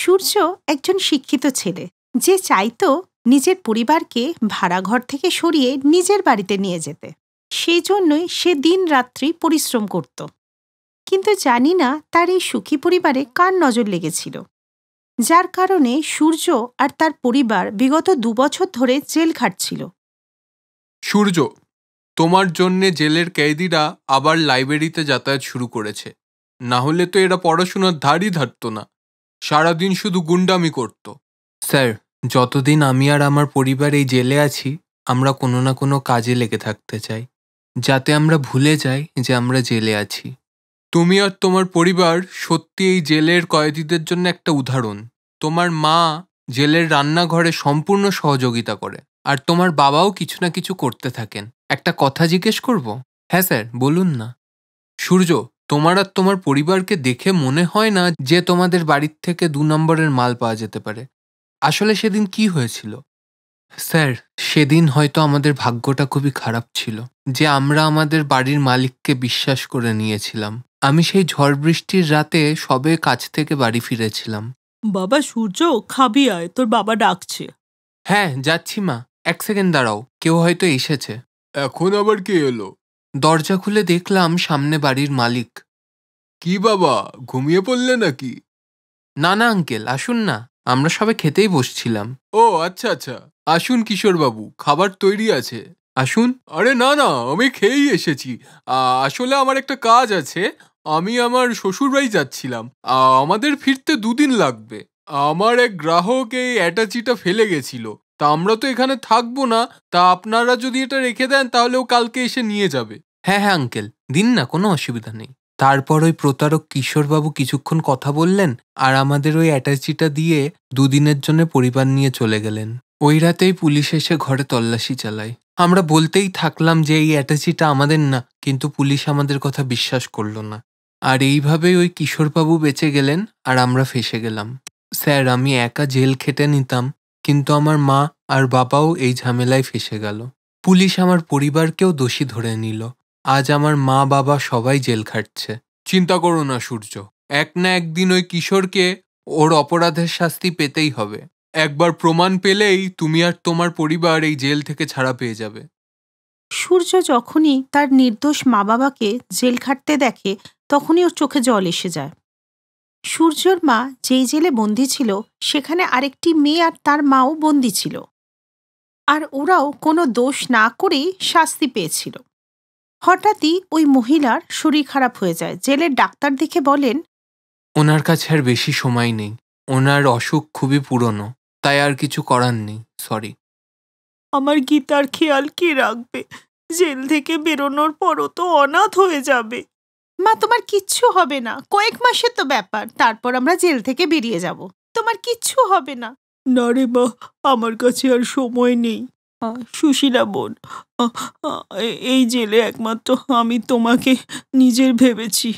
সূর্য একজন শিক্ষিত ছেলে, যে চাইতো নিজের পরিবারকে ভাড়াঘর থেকে সরিয়ে নিজের বাড়িতে নিয়ে যেতে। সেই জন্যই সে দিন-রাত্রি পরিশ্রম করত। কিন্তু জানি না তার এই সুখী পরিবারে কার নজর লেগেছিল, যার কারণে সূর্য আর তার পরিবার বিগত 2 বছর ধরে জেল খাটছিল। সূর্য, তোমার জন্যে জেলের কয়েদিরা আবার লাইব্রেরিতে যাতায়াত শুরু করেছে। না হলে তো এরা পড়াশোনার ধারই ধারত না, সারাদিন শুধু গুন্ডামি করত। স্যার, যতদিন আমি আর আমার পরিবার এই জেলে আছি, আমরা কোনো না কোনো কাজে লেগে থাকতে চাই, যাতে আমরা ভুলে যাই যে আমরা জেলে আছি। তুমি আর তোমার পরিবার সত্যি এই জেলের কয়েদিদের জন্য একটা উদাহরণ। তোমার মা জেলের রান্নাঘরে সম্পূর্ণ সহযোগিতা করে, আর তোমার বাবাও কিছু না কিছু করতে থাকেন। একটা কথা জিজ্ঞেস করব? হ্যাঁ স্যার, বলুন না। সূর্য, তোমার আর তোমার পরিবারকে দেখে মনে হয় না যে তোমাদের বাড়ির থেকে 2 নম্বরের মাল পাওয়া যেতে পারে। আসলে সেদিন কি হয়েছিল? স্যার, সেদিন হয়তো আমাদের ভাগ্যটা খুবই খারাপ ছিল যে আমরা আমাদের বাড়ির মালিককে বিশ্বাস করে নিয়েছিলাম। আমি সেই ঝড় বৃষ্টির রাতে সবে কাজ থেকে বাড়ি ফিরেছিলাম। বাবা সূর্য, খাবি আয়, তোর বাবা ডাকছে। হ্যাঁ, যাচ্ছি মা। 1 সেকেন্ড দাঁড়াও, কেউ হয়তো এসেছে। এখন আবার কে এলো? দরজা খুলে দেখলাম সামনে বাড়ির মালিক। কি বাবা, ঘুমিয়ে পড়লে নাকি? না না আঙ্কেল, আসুন না, আমরা সবাই খেতেই বসছিলাম। ও আচ্ছা আচ্ছা, আসুন কিশোর বাবু, খাবার তৈরি আছে, আসুন। আরে না না, আমি খেয়েই এসেছি। আসলে আমার একটা কাজ আছে, আমি আমার শ্বশুরবাড়ি যাচ্ছিলাম। আমাদের ফিরতে 2 দিন লাগবে। আমার এক গ্রাহক এই অ্যাটাচিটা ফেলে গেছিল, তা আমরা তো এখানে থাকবো না, তা আপনারা যদি এটা রেখে দেন তাহলে ও কালকে এসে নিয়ে যাবে। হ্যাঁ হ্যাঁ আঙ্কেল, দিন না, কোনো অসুবিধা নেই। তারপর ওই প্রতারক কিশোরবাবু কিছুক্ষণ কথা বললেন আর আমাদের ওই অ্যাটাচিটা দিয়ে 2 দিনের জন্য পরিবার নিয়ে চলে গেলেন। ওই রাতেই পুলিশ এসে ঘরে তল্লাশি চালায়। আমরা বলতেই থাকলাম যে এই অ্যাটাচিটা আমাদের না, কিন্তু পুলিশ আমাদের কথা বিশ্বাস করলো না। আর এইভাবেই ওই কিশোরবাবু বেঁচে গেলেন আর আমরা ফেঁসে গেলাম। স্যার, আমি একা জেল খেটে নিতাম, কিন্তু আমার মা আর বাবাও এই ঝামেলায় ফেঁসে গেল। পুলিশ আমার পরিবারকেও দোষী ধরে নিল। আজ আমার মা বাবা সবাই জেল খাটছে। চিন্তা করো না সূর্য, এক না একদিন ওই কিশোরকে ওর অপরাধের শাস্তি পেতেই হবে। একবার প্রমাণ পেলেই তুমি আর তোমার পরিবার এই জেল থেকে ছাড়া পেয়ে যাবে। সূর্য যখনই তার নির্দোষ মা বাবাকে জেল খাটতে দেখে, তখনই ওর চোখে জল এসে যায়। সূর্যর মা যেই জেলে বন্দী ছিল, সেখানে আরেকটি মেয়ে আর তার মাও বন্দী ছিল, আর ওরাও কোনো দোষ না করেই শাস্তি পেয়েছিল। হঠাৎই ওই মহিলার শরীর খারাপ হয়ে যায়। জেলের ডাক্তার দেখে বলেন, ওনার কাছে আর বেশি সময় নেই, ওনার অসুখ খুবই পুরনো, তাই আর কিছু করার নেই, সরি। আমার গীতার খেয়াল কে রাখবে? জেল থেকে বেরোনোর পরও তো অনাথ হয়ে যাবে। মা, তোমার কিচ্ছু হবে না, কয়েক মাসের তো ব্যাপার, তারপর আমরা জেল থেকে বেরিয়ে যাব, তোমার কিচ্ছু হবে না। না রে মা, আমার কাছে আর সময় নেই। সুশীলা বোন, এই জেলে একমাত্র আমি তোমাকে নিজের ভেবেছি।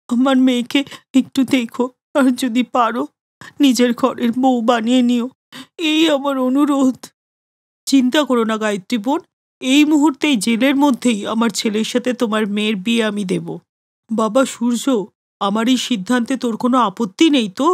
আমার মেয়েকে একটু দেখো, আর যদি পারো নিজের ঘরের বউ বানিয়ে নিও, এই আমার অনুরোধ। চিন্তা করো না গায়ত্রী বোন, এই মুহূর্তেই জেলের মধ্যেই আমার ছেলের সাথে তোমার মেয়ের বিয়ে আমি দেব। বাবা সূর্য, আমার এই সিদ্ধান্তে তোর কোনো আপত্তি নেই তো?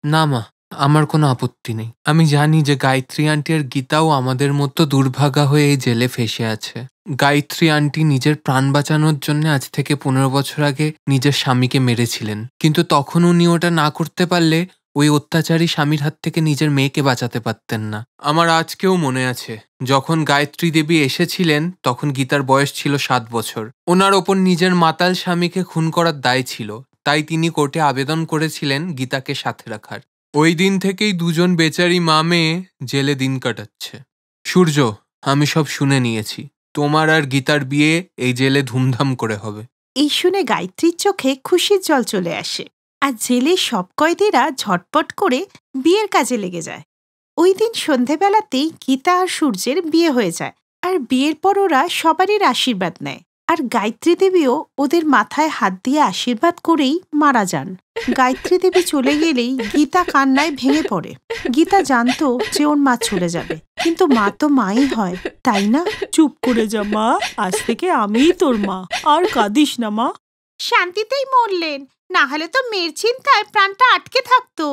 না মা, আমার কোনো আপত্তি নেই। আমি জানি যে গায়ত্রী আন্টি আর গীতাও আমাদের মতো দুর্ভাগা হয়ে এই জেলে ফেসে আছে। গায়ত্রী আন্টি নিজের প্রাণ বাঁচানোর জন্য আজ থেকে 15 বছর আগে নিজের স্বামীকে মেরেছিলেন, কিন্তু তখন উনি ওটা না করতে পারলে ওই অত্যাচারী স্বামীর হাত থেকে নিজের মেয়েকে বাঁচাতে পারতেন না। আমার আজকেও মনে আছে, যখন গায়ত্রী দেবী এসেছিলেন তখন গীতার বয়স ছিল 7 বছর। ওনার ওপর নিজের মাতাল স্বামীকে খুন করার দায় ছিল, তাই তিনি কোর্টে আবেদন করেছিলেন গীতাকে সাথে রাখার। ওই দিন থেকেই দুজন বেচারি মা মেয়ে জেলে দিন কাটাচ্ছে। সূর্য, আমি সব শুনে নিয়েছি, তোমার আর গীতার বিয়ে এই জেলে ধুমধাম করে হবে। এই শুনে গায়ত্রীর চোখে খুশির জল চলে আসে, আর জেলের সব কয়েদিরা ঝটপট করে বিয়ের কাজে লেগে যায়। ওই দিন সন্ধেবেলাতেই গীতা আর সূর্যের বিয়ে হয়ে যায়, আর বিয়ের পর ওরা সবারই আশীর্বাদ নেয়, আর গায়ত্রী দেবীও ওদের মাথায় হাত দিয়ে আশীর্বাদ করেই মারা যান। গায়ত্রী দেবী চলে গেলেই গীতা কান্নায় ভেঙে পড়ে। গীতা জানতো যে ওর মা চলে যাবে, কিন্তু মা তো মাই হয়, তাই না? চুপ করে যা মা, আজ থেকে আমিই তোর মা, আর কাঁদিস না মা। শান্তিতেই মরলেন, না হলে তো মেয়ের চিন্তায় প্রাণটা আটকে থাকতো।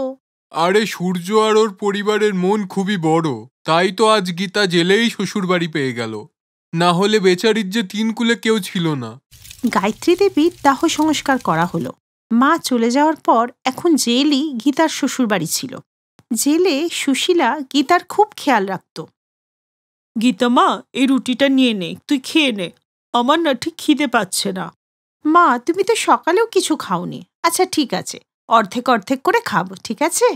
আরে সূর্য আর ওর পরিবারের মন খুবই বড়, তাই তো আজ গীতা জেলেই শ্বশুর বাড়ি পেয়ে গেল, না হলে বেচারির যে 3 কুলে কেউ ছিল না। গায়ত্রী দেবীর দাহ সংস্কার করা হলো। মা চলে যাওয়ার পর এখন জেলই গীতার শ্বশুরবাড়ি ছিল। জেলে সুশীলা গীতার খুব খেয়াল রাখত। গীতা মা, এই রুটিটা নিয়ে নে, তুই খেয়ে নে, আমার না ঠিক খিদে পাচ্ছে না। মা, তুমি তো সকালেও কিছু খাওনি। আচ্ছা ঠিক আছে, অর্ধেক অর্ধেক করে খাবো, ঠিক আছে?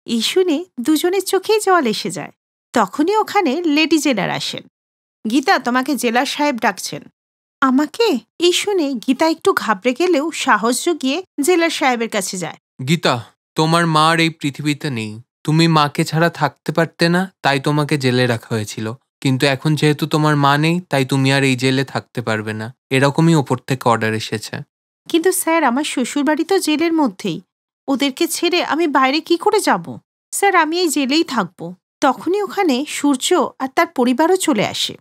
এই শুনে দুজনের চোখেই জল এসে যায়। তখনই ওখানে লেডি জেলার আসেন। গীতা, তোমাকে জেলার সাহেব ডাকছেন। আমাকে? এই শুনে গীতা একটু ঘাবড়ে গেলেও সাহস জুগিয়ে জেলার সাহেবের কাছে যায়। গীতা, তোমার মা আর এই পৃথিবীতে নেই। তুমি মাকে ছাড়া থাকতে পারতে না, তাই তোমাকে জেলে রাখা হয়েছিল। কিন্তু এখন যেহেতু তোমার মা নেই, তাই তুমি আর এই জেলে থাকতে পারবে না। এরকমই ওপর থেকে অর্ডার এসেছে। কিন্তু স্যার, আমার শ্বশুরবাড়ি তো জেলের মধ্যেই। ওদেরকে ছেড়ে আমি বাইরে কি করে যাব? স্যার, আমি এই জেলেই থাকবো। তখনই ওখানে সূর্য আর তার পরিবারও চলে আসে।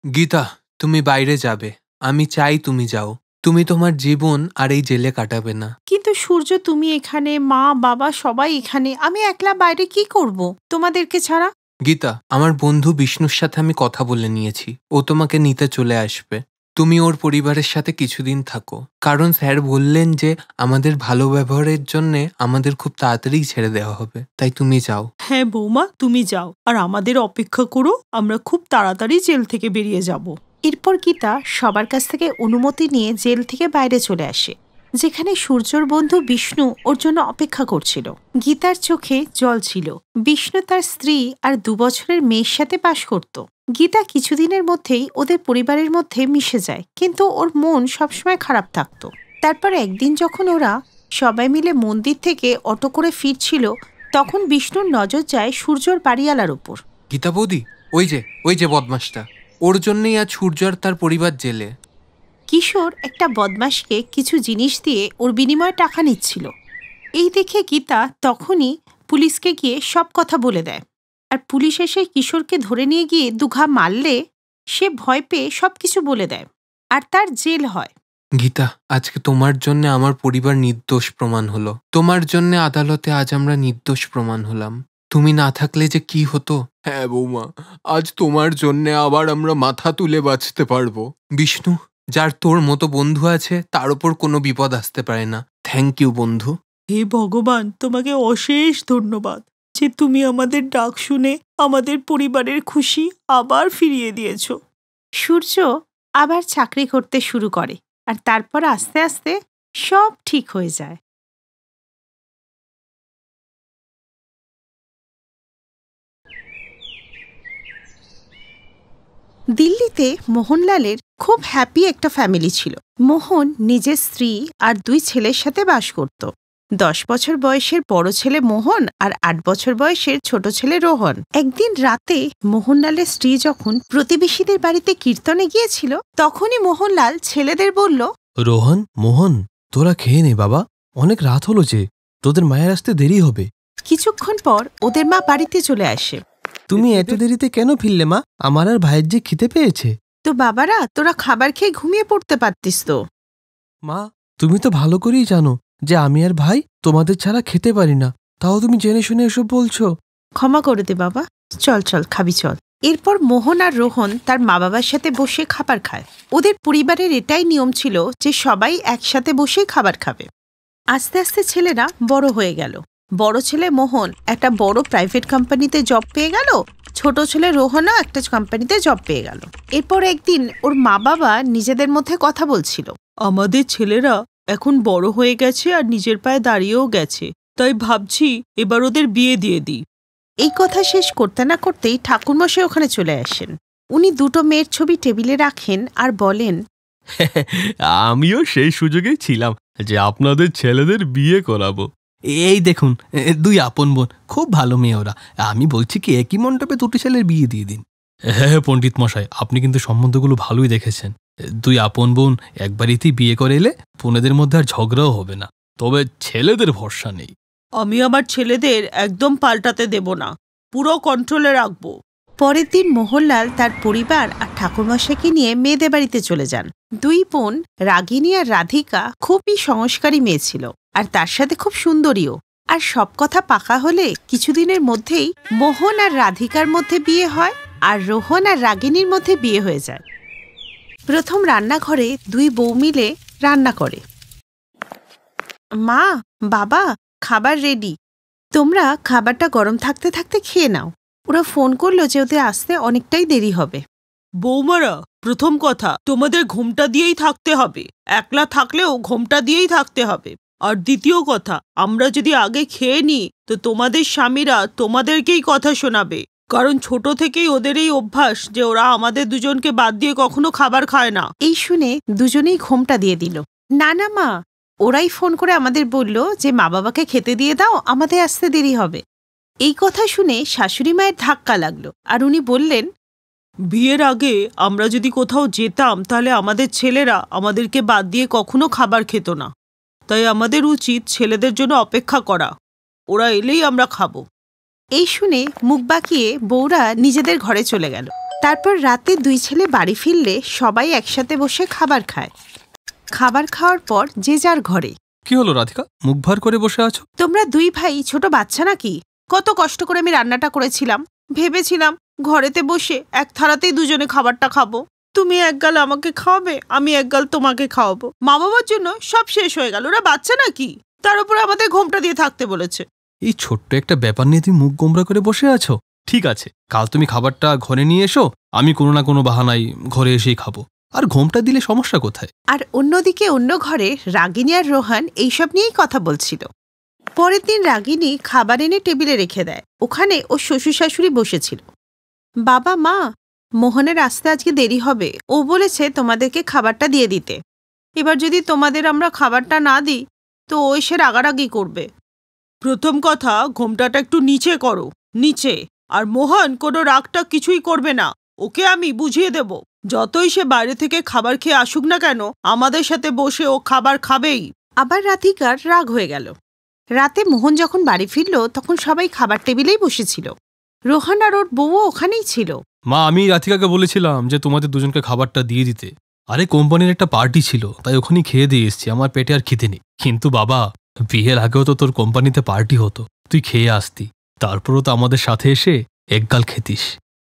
গীতা, তুমি বাইরে যাবে, আমি চাই তুমি যাও। তুমি তোমার জীবন আর এই জেলে কাটাবে না। কিন্তু সূর্য, তুমি এখানে, মা বাবা সবাই এখানে, আমি একলা বাইরে কি করব তোমাদেরকে ছাড়া? গীতা, আমার বন্ধু বিষ্ণুর সাথে আমি কথা বলে নিয়েছি, ও তোমাকে নিতে চলে আসবে। তুমি ওর পরিবারের সাথে কিছুদিন থাকো, কারণ স্যার বললেন যে আমাদের ভালো ব্যবহারের জন্য আমাদের খুব তাড়াতাড়ি ছেড়ে দেওয়া হবে, তাই তুমি যাও। হ্যাঁ বৌমা, তুমি যাও, আর আমাদের অপেক্ষা করো, আমরা খুব তাড়াতাড়ি জেল থেকে বেরিয়ে যাব। এরপর গীতা সবার কাছ থেকে অনুমতি নিয়ে জেল থেকে বাইরে চলে আসে, যেখানে সূর্যর বন্ধু বিষ্ণু ওর জন্য অপেক্ষা করছিল। গীতার চোখে জল ছিল। বিষ্ণু তার স্ত্রী আর 2 বছরের মেয়ের সাথে বাস করত। গীতা কিছুদিনের মধ্যেই ওদের পরিবারের মধ্যে মিশে যায়, কিন্তু ওর মন সবসময় খারাপ থাকত। তারপর একদিন যখন ওরা সবাই মিলে মন্দির থেকে অটো করে ফিরছিল, তখন বিষ্ণুর নজর যায় সূর্যর বাড়িওয়ালার উপর। গীতা বৌদি, ওই যে বদমাসটা, ওর জন্যই আজ সূর্য আর তার পরিবার জেলে। কিশোর একটা বদমাশকে কিছু জিনিস দিয়ে ওর বিনিময়ে টাকা নিচ্ছিল। এই দেখে গীতা তখনই পুলিশকে গিয়ে সব কথা বলে দেয়। আর পুলিশ এসে কিশোরকে ধরে নিয়ে গিয়ে 2 ঘা মারলে সে ভয় পেয়ে সবকিছু বলে দেয়, আর তার জেল হয়। গীতা, আজকে তোমার জন্য আমার পরিবার নির্দোষ প্রমাণ হলো। তোমার জন্য আদালতে আজ আমরা নির্দোষ প্রমাণ হলাম। তুমি না থাকলে যে কি হতো। হ্যাঁ বৌমা, আজ তোমার জন্য আবার আমরা মাথা তুলে বাঁচতে পারবো। বিষ্ণু, যার তোর মতো বন্ধু আছে তার ওপর কোনো বিপদ আসতে পারে না। থ্যাংক ইউ বন্ধু। হে ভগবান, তোমাকে অশেষ ধন্যবাদ যে তুমি আমাদের ডাক শুনে আমাদের পরিবারের খুশি আবার ফিরিয়ে দিয়েছো। সূর্য আবার চাকরি করতে শুরু করে, আর তারপর আস্তে আস্তে সব ঠিক হয়ে যায়। দিল্লিতে মোহনলালের খুব হ্যাপি একটা ফ্যামিলি ছিল। মোহন নিজের স্ত্রী আর 2 ছেলের সাথে বাস করত। 10 বছর বয়সের বড় ছেলে মোহন আর 8 বছর বয়সের ছোট ছেলে রোহন। একদিন রাতে মোহনলালের স্ত্রী যখন প্রতিবেশীদের বাড়িতে কীর্তনে গিয়েছিল, তখনই মোহনলাল ছেলেদের বলল, রোহন, মোহন, তোরা খেয়ে নে বাবা, অনেক রাত হলো যে, তোদের মায়ের আসতে দেরি হবে। কিছুক্ষণ পর ওদের মা বাড়িতে চলে আসে। তুমি এত দেরিতে কেন ফিরলে মা? আমার আর ভাইয়ের যে খিদে পেয়েছে। তো বাবারা, তোরা খাবার খেয়ে ঘুমিয়ে পড়তে পারতিস তো। মা, তুমি তো ভালো করেই জানো যে আমি আর ভাই তোমাদের ছাড়া খেতে পারি না, তাও তুমি জেনে শুনে এসব বলছো। ক্ষমা করে দে বাবা, চল চল খাবি চল। এরপর মোহন আর রোহন তার মা বাবার সাথে বসে খাবার খায়। ওদের পরিবারের এটাই নিয়ম ছিল যে সবাই একসাথে বসেই খাবার খাবে। আস্তে আস্তে ছেলেরা বড় হয়ে গেল। বড় ছেলে মোহন একটা বড় প্রাইভেট কোম্পানিতে জব পেয়ে গেল, ছোট ছেলে রোহনও একটা কোম্পানিতে জব পেয়ে গেল। এরপর একদিন ওর মা বাবা নিজেদের মধ্যে কথা বলছিল। আমাদের ছেলেরা এখন বড় হয়ে গেছে আর নিজের পায়ে দাঁড়িয়েও গেছে, তাই ভাবছি এবার ওদের বিয়ে দিয়ে দিই। এই কথা শেষ করতে না করতেই ঠাকুরমশাই ওখানে চলে আসেন। উনি 2টো মেয়ের ছবি টেবিলে রাখেন আর বলেন, আমিও সেই সুযোগেই ছিলাম যে আপনাদের ছেলেদের বিয়ে করাবো। এই দেখুন, 2 আপন বোন, খুব ভালো মেয়ে ওরা। আমি বলছি কি একই মণ্ডপে 2টি ছেলের বিয়ে দিয়ে দিন। হ্যাঁ পণ্ডিত মশাই, আপনি কিন্তু সম্বন্ধগুলো ভালোই দেখেছেন। 2 আপন বোন একবারেতেই বিয়ে করে এলে বোনেদের মধ্যে আর ঝগড়াও হবে না, তবে ছেলেদের ভরসা নেই। আমি আমার ছেলেদের একদম পাল্টাতে দেব না, পুরো কন্ট্রোলে রাখবো। পরের দিন মোহনলাল তার পরিবার আর ঠাকুরমশাইকে নিয়ে মেয়েদের বাড়িতে চলে যান। 2 বোন রাগিনী আর রাধিকা খুবই সংস্কারী মেয়ে ছিল, আর তার সাথে খুব সুন্দরীও। আর সব কথা পাকা হলে কিছুদিনের মধ্যেই মোহন আর রাধিকার মধ্যে বিয়ে হয়, আর রোহন আর রাগিনীর মধ্যে বিয়ে হয়ে যায়। প্রথম রান্নাঘরে দুই বউ মিলে রান্না করে। মা, বাবা, খাবার রেডি, তোমরা খাবারটা গরম থাকতে থাকতে খেয়ে নাও। ওরা ফোন করলো যে ওদের আসতে অনেকটাই দেরি হবে। বৌমারা, প্রথম কথা, তোমাদের ঘোমটা দিয়েই থাকতে হবে। একলা থাকলেও ঘোমটা দিয়েই থাকতে হবে। আর দ্বিতীয় কথা, আমরা যদি আগে খেয়ে নিই তো তোমাদের স্বামীরা তোমাদেরকেই কথা শোনাবে, কারণ ছোট থেকেই ওদের এই অভ্যাস যে ওরা আমাদের দুজনকে বাদ দিয়ে কখনো খাবার খায় না। এই শুনে দুজনেই ঘোমটা দিয়ে দিল। না না মা, ওরাই ফোন করে আমাদের বলল যে মা বাবাকে খেতে দিয়ে দাও, আমাদের আসতে দেরি হবে। এই কথা শুনে শাশুড়ি মায়ের ধাক্কা লাগলো, আর উনি বললেন, বিয়ের আগে আমরা যদি কোথাও যেতাম তাহলে আমাদের ছেলেরা আমাদেরকে বাদ দিয়ে কখনো খাবার খেত না। তাই আমাদের উচিত ছেলেদের জন্য অপেক্ষা করা, ওরা এলেই আমরা খাবো। এই শুনে মুখ বাঁকিয়ে বউরা নিজেদের ঘরে চলে গেল। তারপর রাতে দুই ছেলে বাড়ি ফিরলে সবাই একসাথে বসে খাবার খায়। খাবার খাওয়ার পর যে যার ঘরে। কি হলো রাধিকা, মুখ ভার করে বসে আছো? তোমরা দুই ভাই ছোট বাচ্চা নাকি? কত কষ্ট করে আমি রান্নাটা করেছিলাম, ভেবেছিলাম ঘরেতে বসে এক থালাতেই দুজনে খাবারটা খাবো। তুমি একগাল আমাকে খাওয়াবে, আমি একগাল তোমাকে খাওয়াবো। মা বাবার জন্য সব শেষ হয়ে গেল। ওরা বাচ্চা নাকি? তার উপর আমাদের ঘোমটা দিয়ে থাকতে বলেছে। এই ছোট্ট একটা ব্যাপার নিয়ে তুমি মুখ গোমরা করে বসে আছো? ঠিক আছে, কাল তুমি খাবারটা ঘরে নিয়ে এসো, আমি কোনো না কোনো বাহানায় ঘরে এসেই খাবো। আর ঘোমটা দিলে সমস্যা কোথায়? আর অন্যদিকে অন্য ঘরে রাগিনী আর রোহন এইসব নিয়েই কথা বলছিল। পরের দিন রাগিনী খাবার এনে টেবিলে রেখে দেয়। ওখানে ও শ্বশুর শাশুড়ি বসেছিল। বাবা, মা, মোহনের আসতে আজকে দেরি হবে, ও বলেছে তোমাদেরকে খাবারটা দিয়ে দিতে। এবার যদি তোমাদের আমরা খাবারটা না দিই তো ও এসে রাগারাগি করবে। প্রথম কথা, ঘোমটাটা একটু নিচে করো, নিচে। আর মোহন কোনো রাগটা কিছুই করবে না, ওকে আমি বুঝিয়ে দেব। যতই সে বাইরে থেকে খাবার খেয়ে আসুক না কেন, আমাদের সাথে বসে ও খাবার খাবেই। আবার রাধিকার রাগ হয়ে গেল। রাতে মোহন যখন বাড়ি ফিরল তখন সবাই খাবার টেবিলেই বসেছিল। রোহন আর ওর বউও ওখানেই ছিল। মা, আমি রাধিকাকে বলেছিলাম যে তোমাদের দুজনকে খাবারটা দিয়ে দিতে। আরে কোম্পানির একটা পার্টি ছিল, তাই ওখানেই খেয়ে দিয়ে এসছি, আমার পেটে আর খিদে নেই। কিন্তু বাবা, বিয়ের আগেও তো তোর কোম্পানিতে পার্টি হতো, তুই খেয়ে আসতি, তারপরও তো আমাদের সাথে এসে একগাল খেতিস।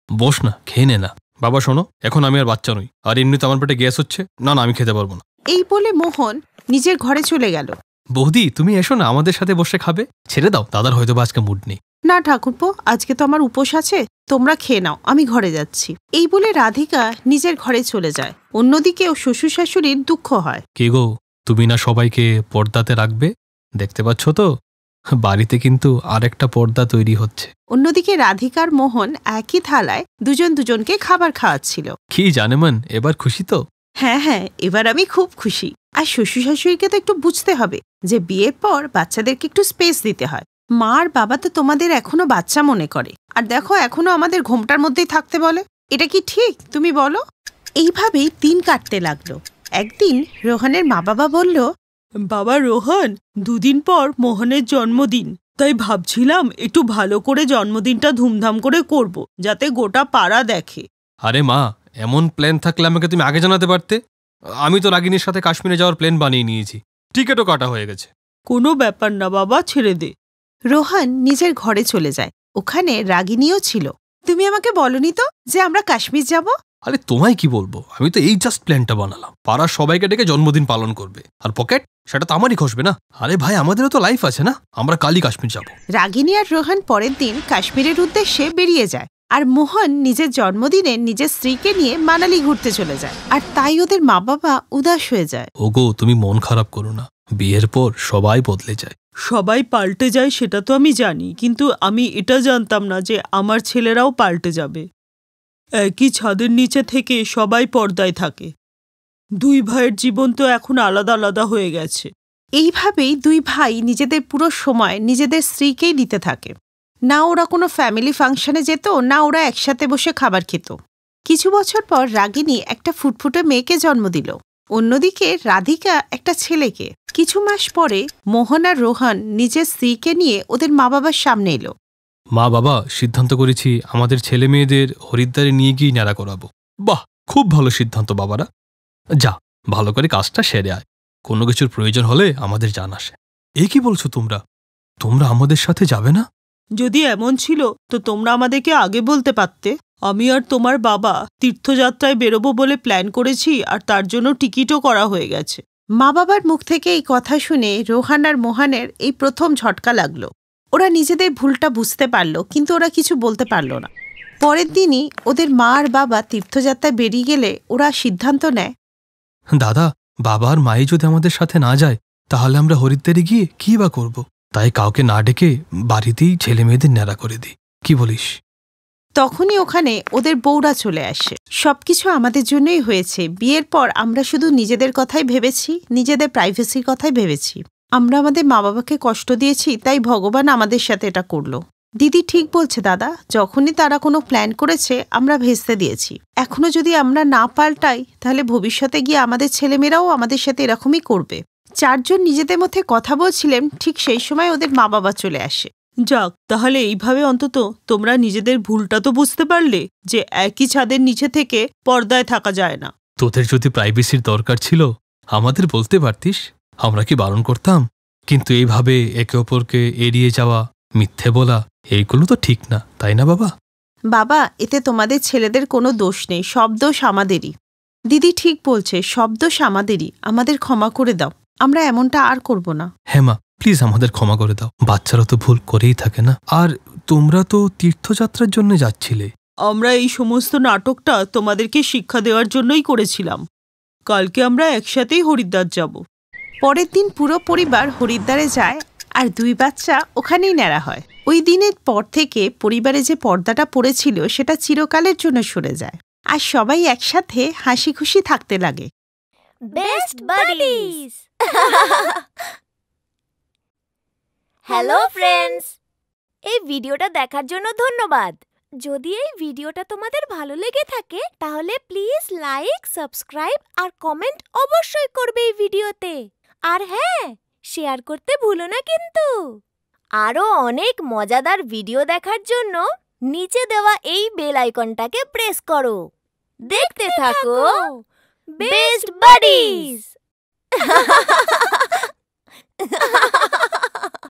বস না, খেয়ে নে না। বাবা শোনো, এখন আমি আর বাচ্চা নই, আর এমনিতে আমার পেটে গ্যাস হচ্ছে, না না আমি খেতে পারবো না। এই বলে মোহন নিজের ঘরে চলে গেল। বৌদি, তুমি এসো না, আমাদের সাথে বসে খাবে। ছেড়ে দাও, দাদার হয়তো আজকে মুড নেই। না ঠাকুরপো, আজকে তো আমার উপোস আছে, তোমরা খেয়ে নাও, আমি ঘরে যাচ্ছি। এই বলে রাধিকা নিজের ঘরে চলে যায়। অন্যদিকে ও শ্বশুর শাশুড়ির দুঃখ হয়। কে গো, তুমি না সবাইকে পর্দাতে রাখবে? দেখতে পাচ্ছ তো, বাড়িতে কিন্তু আর একটা পর্দা তৈরি হচ্ছে। অন্যদিকে রাধিকার মোহন একই থালায় দুজন দুজনকে খাবার খাওয়াচ্ছিল। কি জানেমান, এবার খুশি তো? হ্যাঁ হ্যাঁ, এবার আমি খুব খুশি। আর শ্বশুর শাশুড়িকে তো একটু বুঝতে হবে যে বিয়ের পর বাচ্চাদেরকে একটু স্পেস দিতে হয়। মা আর বাবা তো তোমাদের এখনো বাচ্চা মনে করে, আর দেখো এখনো আমাদের ঘোমটার মধ্যেই থাকতে বলে। এটা কি ঠিক, তুমি বলো? এইভাবেই দিন কাটতে লাগলো। একদিন রোহনের মা বাবা বলল, বাবা রোহন, দুদিন পর মোহনের জন্মদিন, তাই ভাবছিলাম একটু ভালো করে জন্মদিনটা ধুমধাম করে করব, যাতে গোটা পাড়া দেখে। আরে মা, এমন প্ল্যান থাকলে আমাকে তুমি আগে জানাতে পারতে। আমি তো রাগিনীর সাথে কাশ্মীরে যাওয়ার প্ল্যান বানিয়ে নিয়েছি, টিকিটও কাটা হয়ে গেছে। কোনো ব্যাপার না বাবা, ছেড়ে দে। রোহন নিজের ঘরে চলে যায়। ওখানে রাগিনীও ছিল। তুমি আমাকে বলনি তো যে আমরা কাশ্মীর যাব? আরে তোমায় কি বলবো, আমি তো এই জাস্ট প্ল্যানটা বানালাম। পাড়ার সবাইকে ডেকে জন্মদিন পালন করবে, আর পকেট সেটা তো আমারই খসবে না। আরে ভাই, আমাদেরও তো লাইফ আছে না, আমরা কালই কাশ্মীর যাব। রাগিনী আর রোহন পরের দিন কাশ্মীরের উদ্দেশ্যে বেরিয়ে যায়। আর মোহন নিজের জন্মদিনে নিজের স্ত্রীকে নিয়ে মানালি ঘুরতে চলে যায়। আর তাই ওদের মা বাবা উদাস হয়ে যায়। ওগো, তুমি মন খারাপ করো না, বিয়ের পর সবাই বদলে যায়। সবাই পাল্টে যায় সেটা তো আমি জানি, কিন্তু আমি এটা জানতাম না যে আমার ছেলেরাও পাল্টে যাবে। একই ছাদের নিচে থেকে সবাই পর্দায় থাকে। দুই ভাইয়ের জীবন তো এখন আলাদা আলাদা হয়ে গেছে। এইভাবেই দুই ভাই নিজেদের পুরো সময় নিজেদের স্ত্রীকেই দিতে থাকে। না ওরা কোনো ফ্যামিলি ফাংশনে যেত, না ওরা একসাথে বসে খাবার খেত। কিছু বছর পর রাগিনী একটা ফুটফুটে মেয়েকে জন্ম দিল। অন্যদিকে রাধিকা একটা ছেলেকে। কিছু মাস পরে মোহন আর রোহন নিজের স্ত্রীকে নিয়ে ওদের মা বাবার সামনে এলো। মা বাবা, সিদ্ধান্ত করেছি আমাদের ছেলে মেয়েদের হরিদ্বারে নিয়ে গিয়ে ন্যাড়া করাবো। বাহ, খুব ভালো সিদ্ধান্ত বাবারা। যা, ভালো করে কাজটা সেরে আয়, কোনো কিছুর প্রয়োজন হলে আমাদের জানাস। এই কি বলছো তোমরা? তোমরা আমাদের সাথে যাবে না? যদি এমন ছিল তো তোমরা আমাদেরকে আগে বলতে পারতে। আমি আর তোমার বাবা তীর্থযাত্রায় বেরোবো বলে প্ল্যান করেছি, আর তার জন্য টিকিটও করা হয়ে গেছে। মা বাবার মুখ থেকে এই কথা শুনে রোহান আর মোহানের এই প্রথম ঝটকা লাগলো। ওরা নিজেদের ভুলটা বুঝতে পারলো, কিন্তু ওরা কিছু বলতে পারলো না। পরের দিনই ওদের মা আর বাবা তীর্থযাত্রায় বেরিয়ে গেলে ওরা সিদ্ধান্ত নেয়, দাদা, বাবা আর মাই যদি আমাদের সাথে না যায় তাহলে আমরা হরিদ্বারে গিয়ে কি বা করব? তাই কাউকে না ডেকে বাড়িতেই ছেলে মেয়েদের ন্যাড়া করে দিই। কি বলিস? তখনই ওখানে ওদের বউরা চলে আসে। সবকিছু আমাদের জন্যই হয়েছে। বিয়ের পর আমরা শুধু নিজেদের কথাই ভেবেছি, নিজেদের প্রাইভেসির কথাই ভেবেছি। আমরা আমাদের মা বাবাকে কষ্ট দিয়েছি, তাই ভগবান আমাদের সাথে এটা করলো। দিদি ঠিক বলছে দাদা, যখনই তারা কোনো প্ল্যান করেছে আমরা ভেস্তে দিয়েছি। এখনো যদি আমরা না পাল্টাই তাহলে ভবিষ্যতে গিয়ে আমাদের ছেলেমেয়েরাও আমাদের সাথে এরকমই করবে। চারজন নিজেদের মধ্যে কথা বলছিলেন, ঠিক সেই সময় ওদের মা বাবা চলে আসে। যাক, তাহলে এইভাবে অন্তত তোমরা নিজেদের ভুলটা তো বুঝতে পারলে যে একই ছাদের নিচে থেকে পর্দায় থাকা যায় না। তোদের যদি প্রাইভেসির দরকার ছিল আমাদের বলতে পারতিস, আমরা কি বারণ করতাম? কিন্তু এইভাবে একে অপরকে এড়িয়ে যাওয়া, মিথ্যে বলা, এইগুলো তো ঠিক না, তাই না বাবা? বাবা, এতে তোমাদের ছেলেদের কোনো দোষ নেই, সব দোষ আমাদেরই। দিদি ঠিক বলছে, সব দোষ আমাদেরই। আমাদের ক্ষমা করে দাও, আমরা এমনটা আর করব না। হ্যাঁ মা, প্লিজ আমাদের ক্ষমা করে দাও। বাচ্চারা তো ভুল করেই থাকে না। আর তোমরা তো তীর্থযাত্রার জন্য যাচ্ছিলে। আমরা এই সমস্ত নাটকটা তোমাদেরকে শিক্ষা দেওয়ার জন্যই করেছিলাম। কালকে আমরা একসাথেই হরিদ্বার যাব। পরের দিন পুরো পরিবার হরিদ্বারে যায় আর দুই বাচ্চা ওখানেই ন্যাড়া হয়। ওই দিনের পর থেকে পরিবারে যে পর্দাটা পড়েছিল সেটা চিরকালের জন্য সরে যায়, আর সবাই একসাথে হাসি খুশি থাকতে লাগে। Best buddies. হ্যালো ফ্রেন্ডস, এই ভিডিওটা দেখার জন্য ধন্যবাদ। যদি এই ভিডিওটা তোমাদের ভালো লেগে থাকে তাহলে প্লিজ লাইক, সাবস্ক্রাইব আর কমেন্ট অবশ্যই করবে এই ভিডিওতে। আর হ্যাঁ, শেয়ার করতে ভুলো না কিন্তু। আরো অনেক মজাদার ভিডিও দেখার জন্য নিচে দেওয়া এই বেল আইকনটাকে প্রেস করো। দেখতে থাকো বেস্ট বাডিজ।